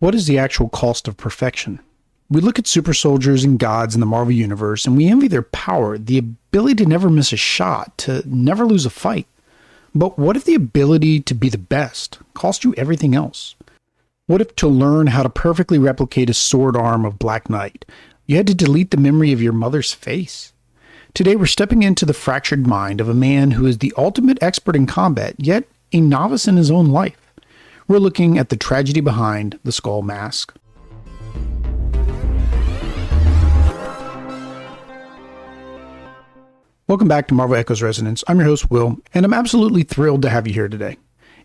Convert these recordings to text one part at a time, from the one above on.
What is the actual cost of perfection? We look at super soldiers and gods in the Marvel Universe and we envy their power, the ability to never miss a shot, to never lose a fight. But what if the ability to be the best cost you everything else? What if to learn how to perfectly replicate a sword arm of Black Knight, you had to delete the memory of your mother's face? Today we're stepping into the fractured mind of a man who is the ultimate expert in combat, yet a novice in his own life. We're looking at the tragedy behind the skull mask. Welcome back to Marvel Echoes Resonance. I'm your host, Will, and I'm absolutely thrilled to have you here today.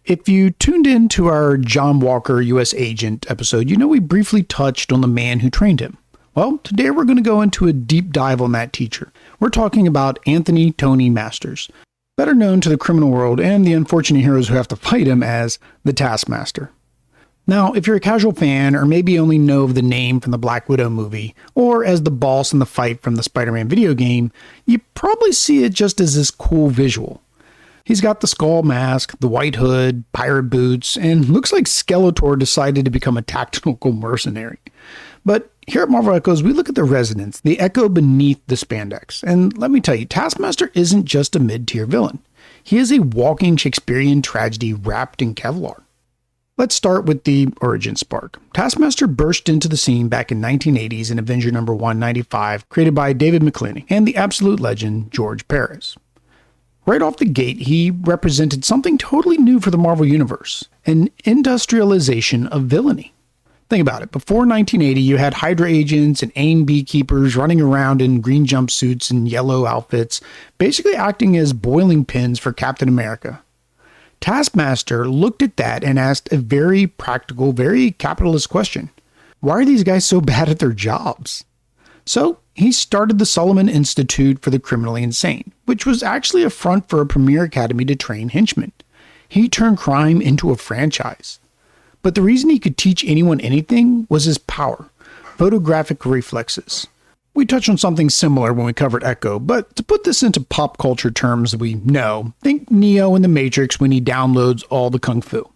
If you tuned in to our John Walker U.S. Agent episode, you know we briefly touched on the man who trained him. Well, today we're going to go into a deep dive on that teacher. We're talking about Anthony Tony Masters, better known to the criminal world and the unfortunate heroes who have to fight him as the Taskmaster. Now, if you're a casual fan or maybe only know of the name from the Black Widow movie or as the boss in the fight from the Spider-Man video game, you probably see it just as this cool visual. He's got the skull mask, the white hood, pirate boots, and looks like Skeletor decided to become a tactical mercenary. But here at Marvel Echoes, we look at the resonance, the echo beneath the spandex. And let me tell you, Taskmaster isn't just a mid-tier villain. He is a walking Shakespearean tragedy wrapped in Kevlar. Let's start with the origin spark. Taskmaster burst into the scene back in 1980s in Avenger number 195, created by David McClenney and the absolute legend George Perez. Right off the gate, he represented something totally new for the Marvel Universe, an industrialization of villainy. Think about it. Before 1980, you had Hydra agents and A.I.M beekeepers running around in green jumpsuits and yellow outfits, basically acting as boiling pins for Captain America. Taskmaster looked at that and asked a very practical, very capitalist question. Why are these guys so bad at their jobs? So he started the Solomon Institute for the Criminally Insane, which was actually a front for a premier academy to train henchmen. He turned crime into a franchise. But the reason he could teach anyone anything was his power, photographic reflexes. We touched on something similar when we covered Echo, but to put this into pop culture terms we know, think Neo in the Matrix when he downloads all the kung fu.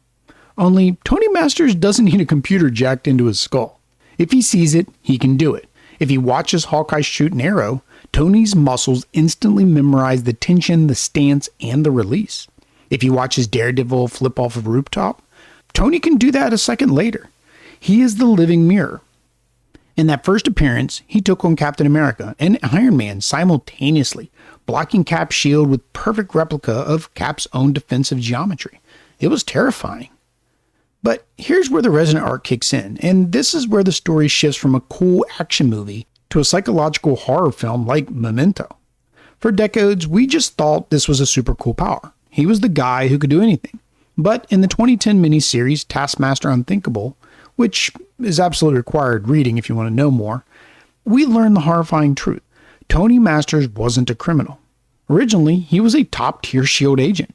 Only Tony Masters doesn't need a computer jacked into his skull. If he sees it, he can do it. If he watches Hawkeye shoot an arrow, Tony's muscles instantly memorize the tension, the stance, and the release. If he watches Daredevil flip off a rooftop, Tony can do that a second later. He is the living mirror. In that first appearance, he took on Captain America and Iron Man simultaneously, blocking Cap's shield with perfect replica of Cap's own defensive geometry. It was terrifying. But here's where the resonant arc kicks in, and this is where the story shifts from a cool action movie to a psychological horror film like Memento. For decades, we just thought this was a super cool power. He was the guy who could do anything. But in the 2010 miniseries Taskmaster Unthinkable, which is absolutely required reading if you want to know more, we learn the horrifying truth. Tony Masters wasn't a criminal. Originally, he was a top-tier S.H.I.E.L.D. agent.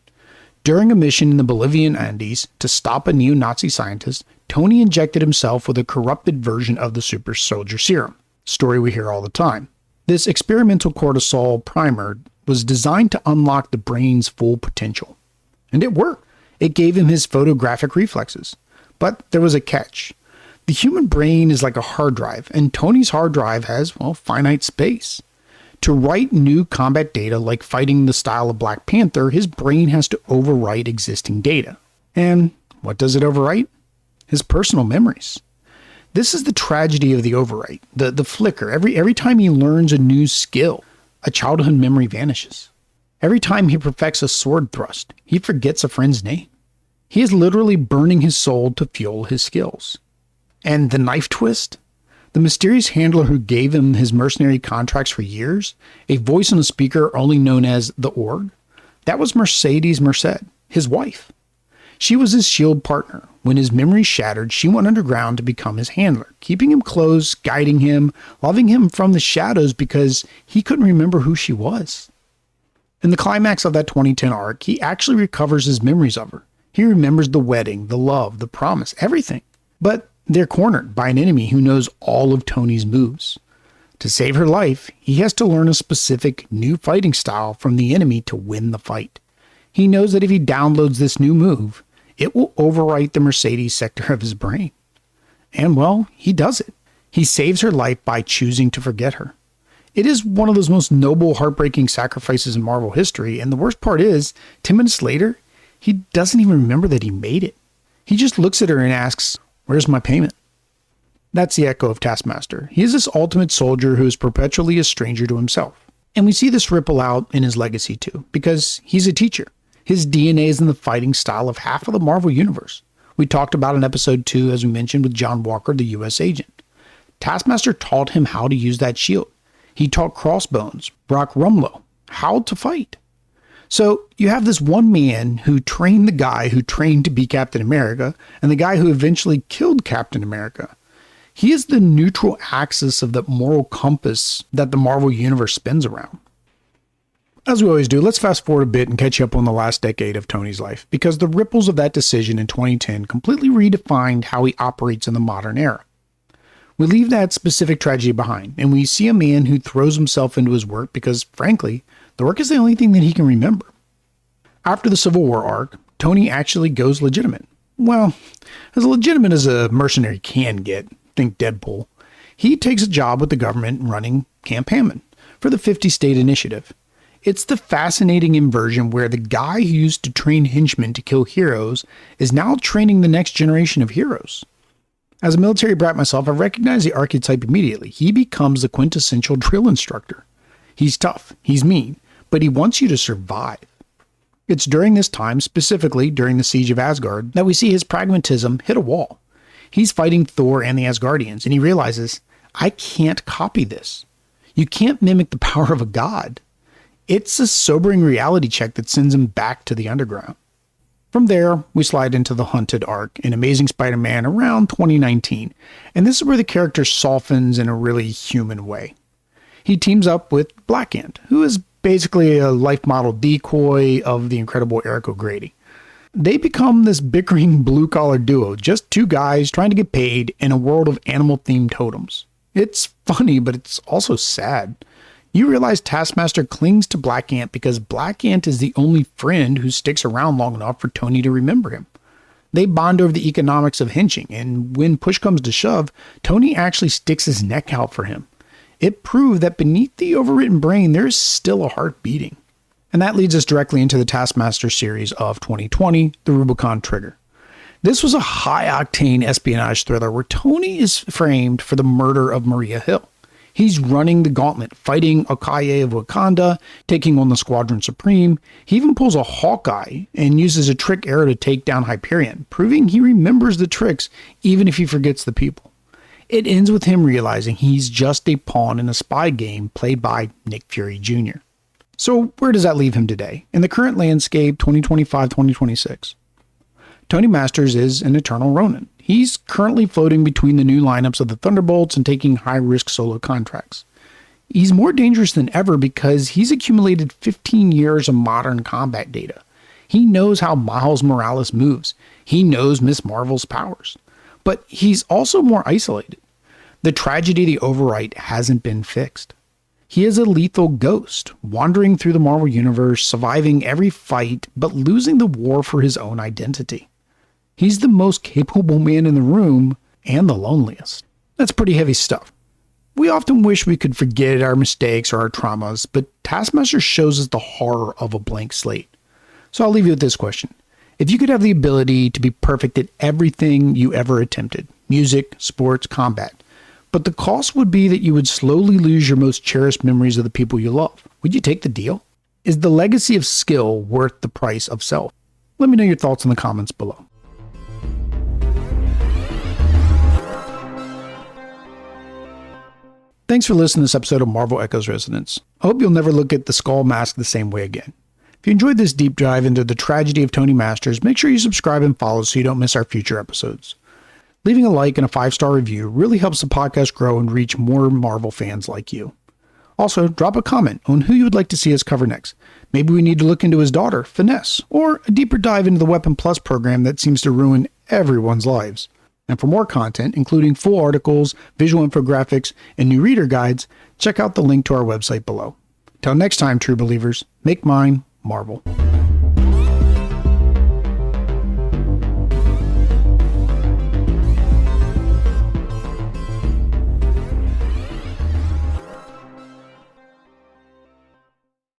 During a mission in the Bolivian Andes to stop a neo-Nazi scientist, Tony injected himself with a corrupted version of the super soldier serum, story we hear all the time. This experimental cortisol primer was designed to unlock the brain's full potential. And it worked. It gave him his photographic reflexes. But there was a catch. The human brain is like a hard drive, and Tony's hard drive has, finite space. To write new combat data like fighting the style of Black Panther, his brain has to overwrite existing data. And what does it overwrite? His personal memories. This is the tragedy of the overwrite, the flicker. Every time he learns a new skill, a childhood memory vanishes. Every time he perfects a sword thrust, he forgets a friend's name. He is literally burning his soul to fuel his skills. And the knife twist? The mysterious handler who gave him his mercenary contracts for years, a voice on a speaker only known as the Org, that was Mercedes Merced, his wife. She was his S.H.I.E.L.D. partner. When his memory shattered, she went underground to become his handler, keeping him close, guiding him, loving him from the shadows because he couldn't remember who she was. In the climax of that 2010 arc, he actually recovers his memories of her. He remembers the wedding, the love, the promise, everything. But they're cornered by an enemy who knows all of Tony's moves. To save her life, he has to learn a specific new fighting style from the enemy to win the fight. He knows that if he downloads this new move, it will overwrite the Mercedes sector of his brain. And well, he does it. He saves her life by choosing to forget her. It is one of those most noble, heartbreaking sacrifices in Marvel history, and the worst part is, 10 minutes later, he doesn't even remember that he made it. He just looks at her and asks, "Where's my payment?" That's the echo of Taskmaster. He is this ultimate soldier who is perpetually a stranger to himself. And we see this ripple out in his legacy too, because he's a teacher. His DNA is in the fighting style of half of the Marvel Universe. We talked about in episode 2, as we mentioned, with John Walker, the US agent. Taskmaster taught him how to use that shield. He taught Crossbones, Brock Rumlow, how to fight. So you have this one man who trained the guy who trained to be Captain America and the guy who eventually killed Captain America. He is the neutral axis of the moral compass that the Marvel Universe spins around. As we always do, let's fast forward a bit and catch up on the last decade of Tony's life, because the ripples of that decision in 2010 completely redefined how he operates in the modern era. We leave that specific tragedy behind, and we see a man who throws himself into his work because, frankly, the work is the only thing that he can remember. After the Civil War arc, Tony actually goes legitimate. Well, as legitimate as a mercenary can get, think Deadpool. He takes a job with the government running Camp Hammond for the 50-state initiative. It's the fascinating inversion where the guy who used to train henchmen to kill heroes is now training the next generation of heroes. As a military brat myself, I recognize the archetype immediately. He becomes the quintessential drill instructor. He's tough, he's mean, but he wants you to survive. It's during this time, specifically during the Siege of Asgard, that we see his pragmatism hit a wall. He's fighting Thor and the Asgardians, and he realizes, I can't copy this. You can't mimic the power of a god. It's a sobering reality check that sends him back to the underground. From there, we slide into the Hunted arc in Amazing Spider-Man around 2019, and this is where the character softens in a really human way. He teams up with Black Ant, who is basically a life model decoy of the incredible Eric O'Grady. They become this bickering blue-collar duo, just two guys trying to get paid in a world of animal-themed totems. It's funny, but it's also sad. You realize Taskmaster clings to Black Ant because Black Ant is the only friend who sticks around long enough for Tony to remember him. They bond over the economics of henching, and when push comes to shove, Tony actually sticks his neck out for him. It proved that beneath the overwritten brain, there is still a heart beating. And that leads us directly into the Taskmaster series of 2020, The Rubicon Trigger. This was a high-octane espionage thriller where Tony is framed for the murder of Maria Hill. He's running the gauntlet, fighting Okoye of Wakanda, taking on the Squadron Supreme. He even pulls a Hawkeye and uses a trick arrow to take down Hyperion, proving he remembers the tricks even if he forgets the people. It ends with him realizing he's just a pawn in a spy game played by Nick Fury Jr. So where does that leave him today, in the current landscape 2025-2026? Tony Masters is an eternal Ronin. He's currently floating between the new lineups of the Thunderbolts and taking high-risk solo contracts. He's more dangerous than ever because he's accumulated 15 years of modern combat data. He knows how Miles Morales moves. He knows Ms. Marvel's powers. But he's also more isolated. The tragedy of the Overwrite hasn't been fixed. He is a lethal ghost, wandering through the Marvel Universe, surviving every fight, but losing the war for his own identity. He's the most capable man in the room, and the loneliest. That's pretty heavy stuff. We often wish we could forget our mistakes or our traumas, but Taskmaster shows us the horror of a blank slate. So I'll leave you with this question. If you could have the ability to be perfect at everything you ever attempted, music, sports, combat, but the cost would be that you would slowly lose your most cherished memories of the people you love, would you take the deal? Is the legacy of skill worth the price of self? Let me know your thoughts in the comments below. Thanks for listening to this episode of Marvel Echoes Resonance. I hope you'll never look at the skull mask the same way again. If you enjoyed this deep dive into the tragedy of Tony Masters, make sure you subscribe and follow so you don't miss our future episodes. Leaving a like and a 5-star review really helps the podcast grow and reach more Marvel fans like you. Also, drop a comment on who you would like to see us cover next. Maybe we need to look into his daughter, Finesse, or a deeper dive into the Weapon Plus program that seems to ruin everyone's lives. And for more content, including full articles, visual infographics, and new reader guides, check out the link to our website below. Till next time, true believers, make mine Marvel.